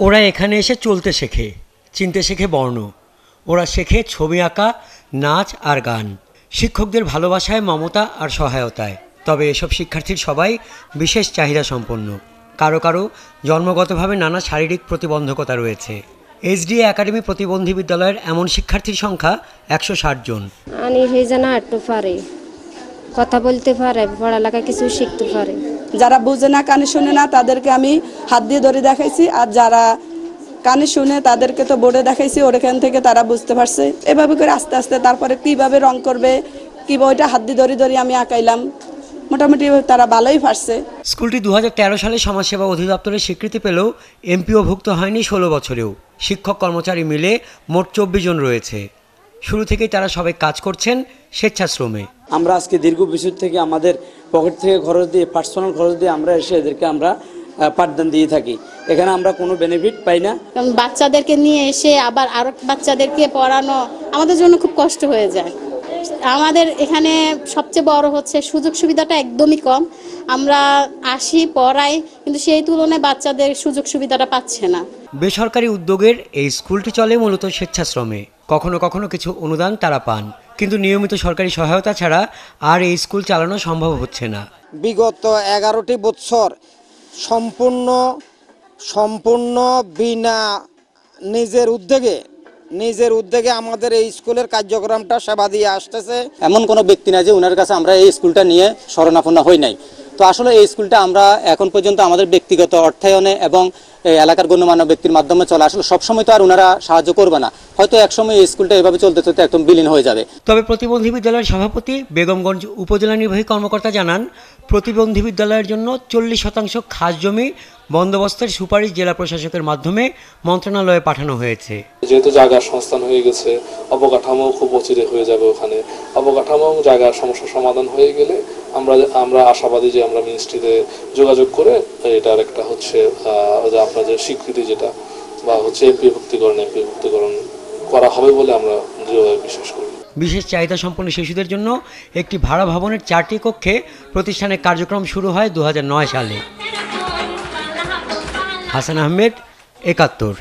ওরা এখানে এসে চলতে শেখে, চিনতে শেখে বর্ণ, ওরা শেখে ছবি আঁকা, নাচ আর গান, শিক্ষকদের ভালোবাসায়, মমতা আর সহায়তায়। তবে এসব শিক্ষার্থীর সবাই বিশেষ চাহিদা সম্পন্ন। কারো কারো জন্মগতভাবে নানা শারীরিক প্রতিবন্ধকতা রয়েছে। এসডিএ একাডেমি প্রতিবন্ধী বিদ্যালয়ের এমন শিক্ষার্থীর সংখ্যা 160 জন। হাঁটতে পারে, কথা বলতে পারে, পড়ালেখা কিছু শিখতে পারে। যারা বুঝে না, কানে শুনে না, তাদেরকে আমি হাত দিয়ে ধরে দেখাইছি, আর যারা কানে শুনে তাদেরকে তো বোর্ডে দেখাইছি, ওখান থেকে তারা বুঝতে পারছে। এভাবে করে আস্তে আস্তে তারপরে কিভাবে রং করবে, কিভাবে ওইটা হাত দিয়ে ধরে আমি আঁকাইলাম, মোটামুটি তারা ভালোই পারছে। স্কুলটি 2013 সালে সমাজসেবা অধিদপ্তরের স্বীকৃতি পেলেও এমপিওভুক্ত হয়নি 16 বছরেও। শিক্ষক কর্মচারী মিলে মোট 24 জন রয়েছে। শুরু থেকেই তারা সবাই কাজ করছেন স্বেচ্ছাশ্রমে। আমরা আজকে দীর্ঘ বছর থেকে আমাদের পকেট থেকে খরচ দিয়ে, পার্সোনাল খরচ দিয়ে আমরা এসে এদেরকে আমরা পাঠদান দিয়ে থাকি। এখানে আমরা কোনো বেনিফিট পাই না। বাচ্চাদেরকে নিয়ে এসে আবার আরো বাচ্চাদেরকে পড়ানো আমাদের জন্য খুব কষ্ট হয়ে যায়। আমাদের এখানে সবচেয়ে বড় হচ্ছে সুযোগ সুবিধাটা একদমই কম। আমরা আসি, পড়াই, কিন্তু সেই তুলনায় বাচ্চাদের সুযোগ সুবিধাটা পাচ্ছে না। বেসরকারি উদ্যোগের এই স্কুলটি চলে মূলত স্বেচ্ছাশ্রমে। কখনো কখনো কিছু অনুদান তারা পান, কিন্তু নিয়মিত সরকারি সহায়তা ছাড়া আর এই স্কুল চালানো সম্ভব হচ্ছে না। বিগত 11টি বছর সম্পূর্ণ বিনা নিজের উদ্যোগে আমাদের এই স্কুলের কার্যক্রমটা সেবা দিয়ে আসতেছে। এমন কোনো ব্যক্তি না যে ওনার কাছে আমরা এই স্কুলটা নিয়ে শরণাপন্ন হই নাই। তো আসলে এই স্কুলটা আমরা এখন পর্যন্ত আমাদের ব্যক্তিগত অর্থায়নে এবং এলাকার গণ্যমান্য ব্যক্তির মাধ্যমে চলে। আসলে সবসময় তো আর ওনারা সাহায্য করবে না, হয়তো একসময় এই স্কুলটা এভাবে চলতে চলতে একদম বিলীন হয়ে যাবে। তবে প্রতিবন্ধী বিদ্যালয়ের সভাপতি বেগমগঞ্জ উপজেলা নির্বাহী কর্মকর্তা জানান, প্রতিবন্ধী বিদ্যালয়ের জন্য 40% খাস জমি বন্দোবস্তের সুপারিশ জেলা প্রশাসকের মাধ্যমে মন্ত্রণালয়ে পাঠানো হয়েছে। যেহেতু জায়গার সংস্থান হয়ে গেছে, অবকাঠামো খুব অচিরে হয়ে যাবে। ওখানে অবকাঠামো জায়গার সমস্যা সমাধান হয়ে গেলে আমরা আশাবাদী যে আমরা মিনিস্ট্রিতে যোগাযোগ করে এটার একটা হচ্ছে আপনাদের স্বীকৃতি যেটা বা হচ্ছে এমপিভুক্তিকরণ করা হবে বলে আমরা দৃঢ়ভাবে বিশ্বাস করি। বিশেষ চাহিদা সম্পন্ন শিশুদের জন্য একটি ভাড়া ভবনের 4টি কক্ষে প্রতিষ্ঠানের কার্যক্রম শুরু হয় 2009 সালে। হাসান আহমেদ, 71।